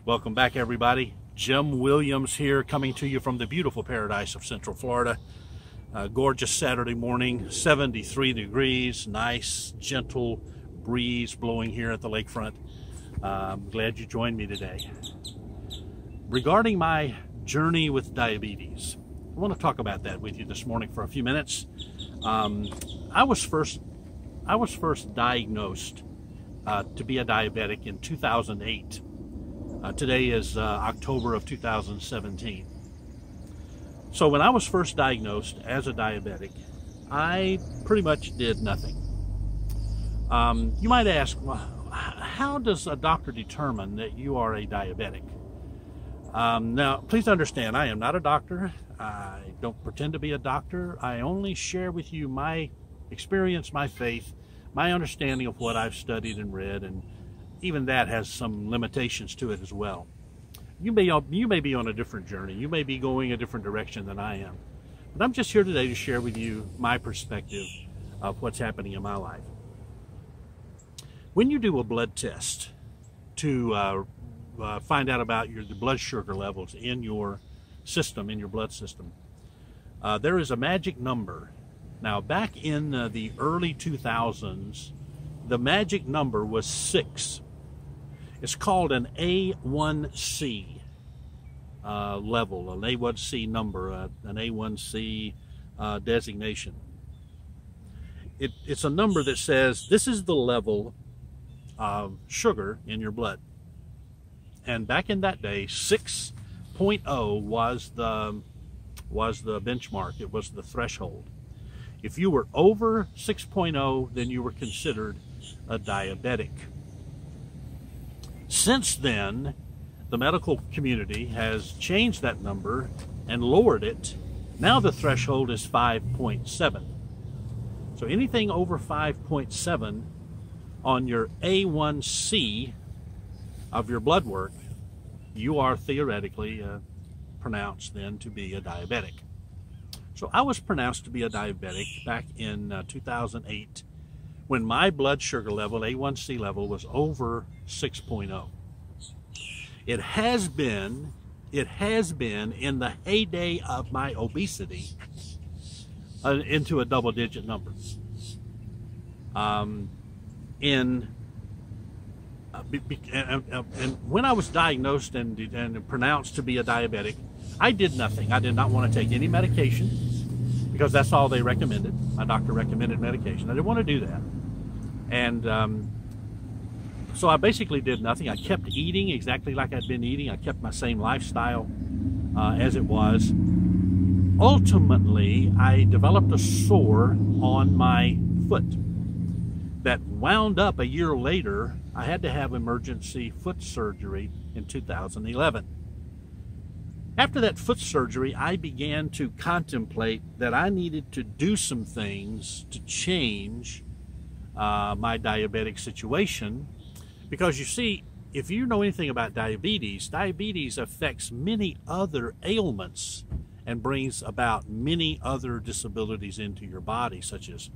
Welcome back, everybody. Jim Williams here, coming to you from the beautiful paradise of Central Florida. Gorgeous Saturday morning, 73 degrees, nice, gentle breeze blowing here at the lakefront. I'm glad you joined me today. Regarding my journey with diabetes, I want to talk about that with you this morning for a few minutes. I was first diagnosed to be a diabetic in 2008. Today is October of 2017. So when I was first diagnosed as a diabetic, I pretty much did nothing. You might ask, well, how does a doctor determine that you are a diabetic? Now, please understand, I am not a doctor. I don't pretend to be a doctor. I only share with you my experience, my faith, my understanding of what I've studied and read, and even that has some limitations to it as well. You may be on a different journey. You may be going a different direction than I am. But I'm just here today to share with you my perspective of what's happening in my life. When you do a blood test to find out about the blood sugar levels in your system, in your blood system, there is a magic number. Now, back in the early 2000s, the magic number was 6. It's called an A1C level, an A1C number, an A1C designation. It's a number that says this is the level of sugar in your blood. And back in that day, 6.0 was the benchmark. It was the threshold. If you were over 6.0, then you were considered a diabetic. Since then, the medical community has changed that number and lowered it. Now the threshold is 5.7. So anything over 5.7 on your A1C of your blood work, you are theoretically pronounced then to be a diabetic. So I was pronounced to be a diabetic back in 2008 when my blood sugar level, A1C level, was over 6.0. It has been in the heyday of my obesity into a double-digit number. And when I was diagnosed and pronounced to be a diabetic, I did nothing. I did not want to take any medication because that's all they recommended. My doctor recommended medication. I didn't want to do that. And so I basically did nothing. I kept eating exactly like I'd been eating. I kept my same lifestyle as it was. Ultimately, I developed a sore on my foot that wound up a year later. I had to have emergency foot surgery in 2011. After that foot surgery, I began to contemplate that I needed to do some things to change my diabetic situation, because you see, if you know anything about diabetes, diabetes affects many other ailments and brings about many other disabilities into your body, such as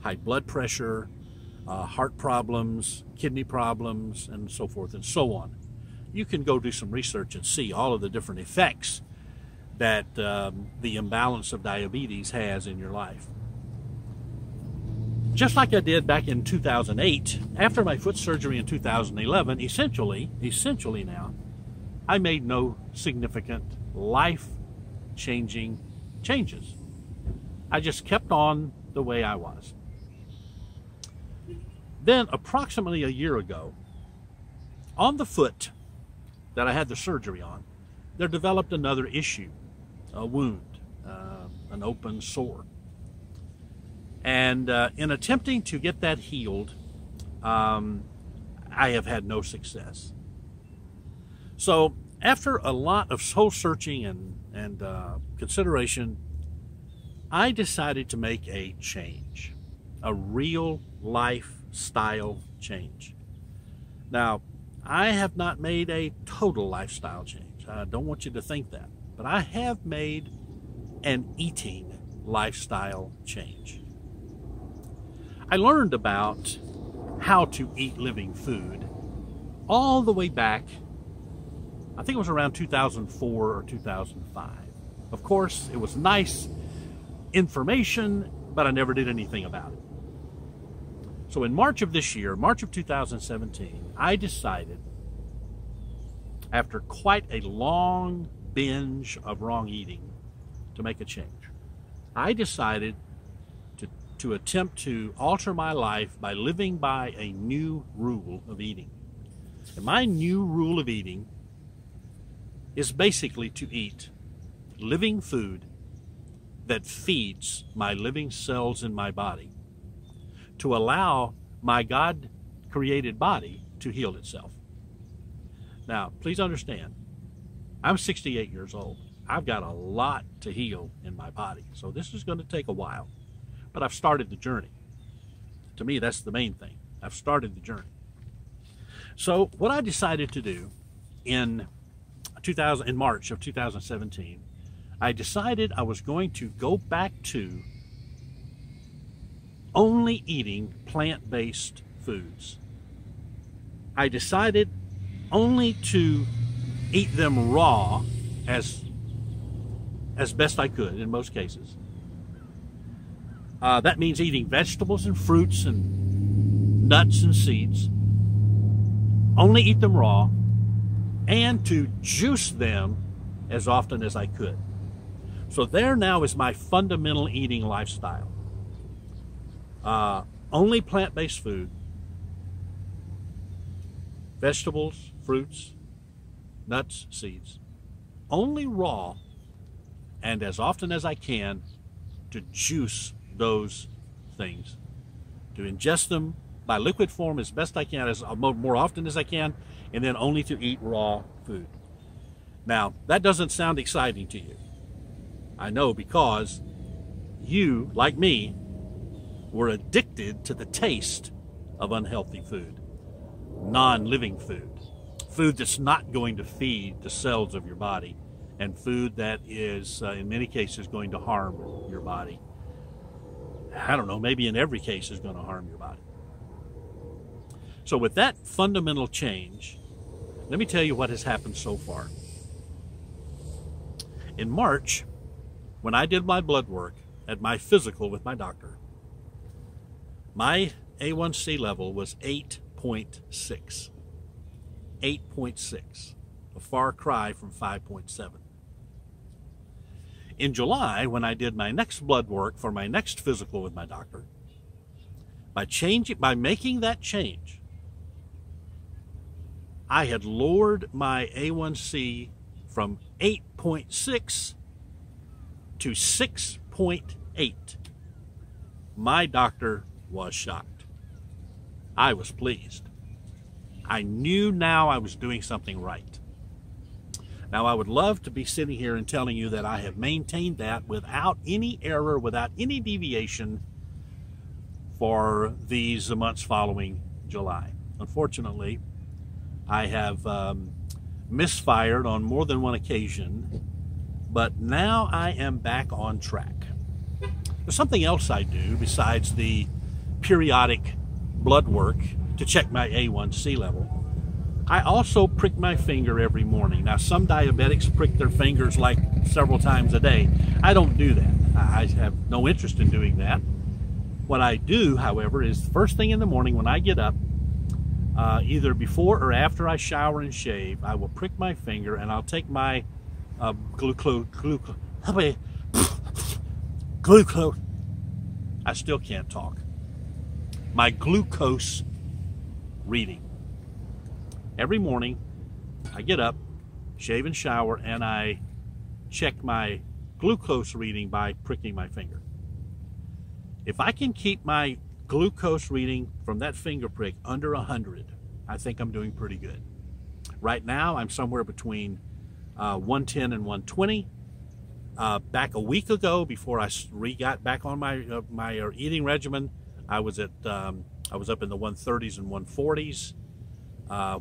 high blood pressure, heart problems, kidney problems, and so forth and so on. You can go do some research and see all of the different effects that the imbalance of diabetes has in your life. Just like I did back in 2008, after my foot surgery in 2011, essentially now, I made no significant life-changing changes. I just kept on the way I was. Then, approximately a year ago, on the foot that I had the surgery on, there developed another issue, a wound, an open sore. And in attempting to get that healed, I have had no success. So after a lot of soul searching and consideration, I decided to make a change, a real lifestyle change. Now, I have not made a total lifestyle change. I don't want you to think that. But I have made an eating lifestyle change. I learned about how to eat living food all the way back I think it was around 2004 or 2005. Of course, it was nice information, but I never did anything about it. So in March of this year, March of 2017, I decided, after quite a long binge of wrong eating, to make a change. I decided to attempt to alter my life by living by a new rule of eating. And my new rule of eating is basically to eat living food that feeds my living cells in my body, to allow my God-created body to heal itself. Now, please understand, I'm 68 years old. I've got a lot to heal in my body, so this is going to take a while. But I've started the journey. To me, that's the main thing. I've started the journey. So what I decided to do in March of 2017, I decided I was going to go back to only eating plant-based foods. I decided only to eat them raw as best I could in most cases. That means eating vegetables and fruits and nuts and seeds. Only eat them raw, and to juice them as often as I could. So there now is my fundamental eating lifestyle. Only plant-based food, vegetables, fruits, nuts, seeds. Only raw, and as often as I can, to juice those things, to ingest them by liquid form as best I can, as more often as I can, and then only to eat raw food. Now, that doesn't sound exciting to you. I know, because you, like me, were addicted to the taste of unhealthy food, non-living food, food that's not going to feed the cells of your body, and food that is, in many cases, going to harm your body. I don't know, maybe in every case is going to harm your body. So with that fundamental change, let me tell you what has happened so far. In March, when I did my blood work at my physical with my doctor, my A1C level was 8.6. 8.6, a far cry from 5.7. In July, when I did my next blood work for my next physical with my doctor, by making that change, I had lowered my A1C from 8.6 to 6.8. My doctor was shocked. I was pleased. I knew now I was doing something right. Now, I would love to be sitting here and telling you that I have maintained that without any error, without any deviation for these months following July. Unfortunately, I have misfired on more than one occasion, but now I am back on track. There's something else I do besides the periodic blood work to check my A1C level. I also prick my finger every morning. Now, some diabetics prick their fingers like several times a day. I don't do that. I have no interest in doing that. What I do, however, is first thing in the morning when I get up, either before or after I shower and shave, I will prick my finger and I'll take my glucose. I still can't talk. My glucose reading. Every morning, I get up, shave and shower, and I check my glucose reading by pricking my finger. If I can keep my glucose reading from that finger prick under 100, I think I'm doing pretty good. Right now, I'm somewhere between 110 and 120. Back a week ago, before I got back on my eating regimen, I was up in the 130s and 140s.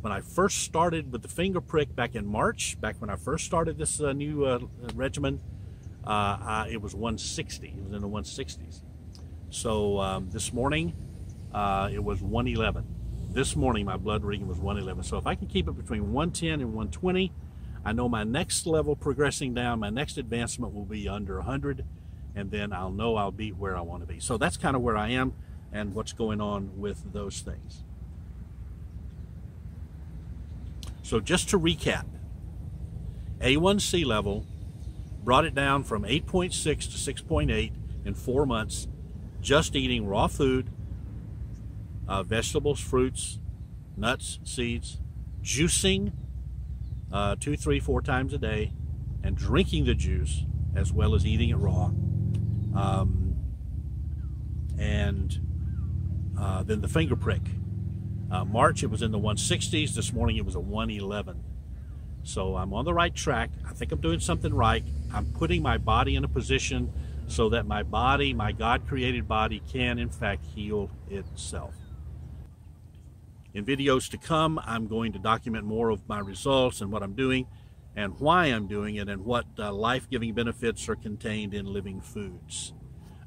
When I first started with the finger prick back in March, back when I first started this new regimen, it was 160. It was in the 160s. So this morning, it was 111. This morning, my blood reading was 111. So if I can keep it between 110 and 120, I know my next level progressing down, my next advancement will be under 100, and then I'll know I'll be where I want to be. So that's kind of where I am and what's going on with those things. So just to recap, A1C level brought it down from 8.6 to 6.8 in 4 months, just eating raw food, vegetables, fruits, nuts, seeds, juicing 2, 3, 4 times a day, and drinking the juice as well as eating it raw. Then the finger prick. March it was in the 160s. This morning it was a 111. So I'm on the right track. I think I'm doing something right. I'm putting my body in a position so that my body, my God-created body, can in fact heal itself. In videos to come, I'm going to document more of my results and what I'm doing and why I'm doing it and what life-giving benefits are contained in living foods.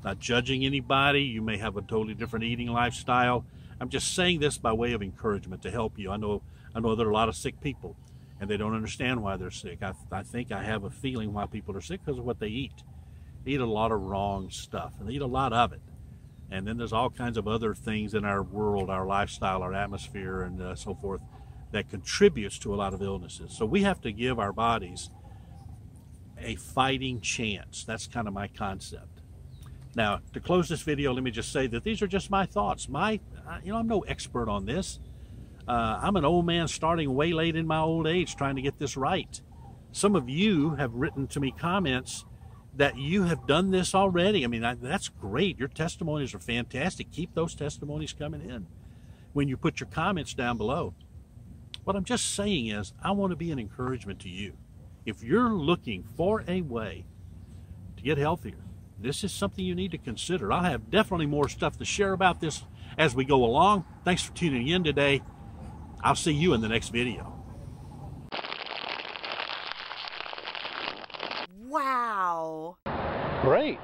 Not judging anybody. You may have a totally different eating lifestyle. I'm just saying this by way of encouragement to help you. I know there are a lot of sick people and they don't understand why they're sick. I think I have a feeling why people are sick because of what they eat. They eat a lot of wrong stuff and they eat a lot of it. And then there's all kinds of other things in our world, our lifestyle, our atmosphere, and so forth, that contributes to a lot of illnesses. So we have to give our bodies a fighting chance. That's kind of my concept. Now, to close this video, let me just say that these are just my thoughts. I'm no expert on this. I'm an old man starting way late in my old age trying to get this right. Some of you have written to me comments that you have done this already. I mean, that's great. Your testimonies are fantastic. Keep those testimonies coming in when you put your comments down below. What I'm just saying is, I want to be an encouragement to you. If you're looking for a way to get healthier, this is something you need to consider. I'll have definitely more stuff to share about this as we go along. Thanks for tuning in today. I'll see you in the next video. Wow. Great.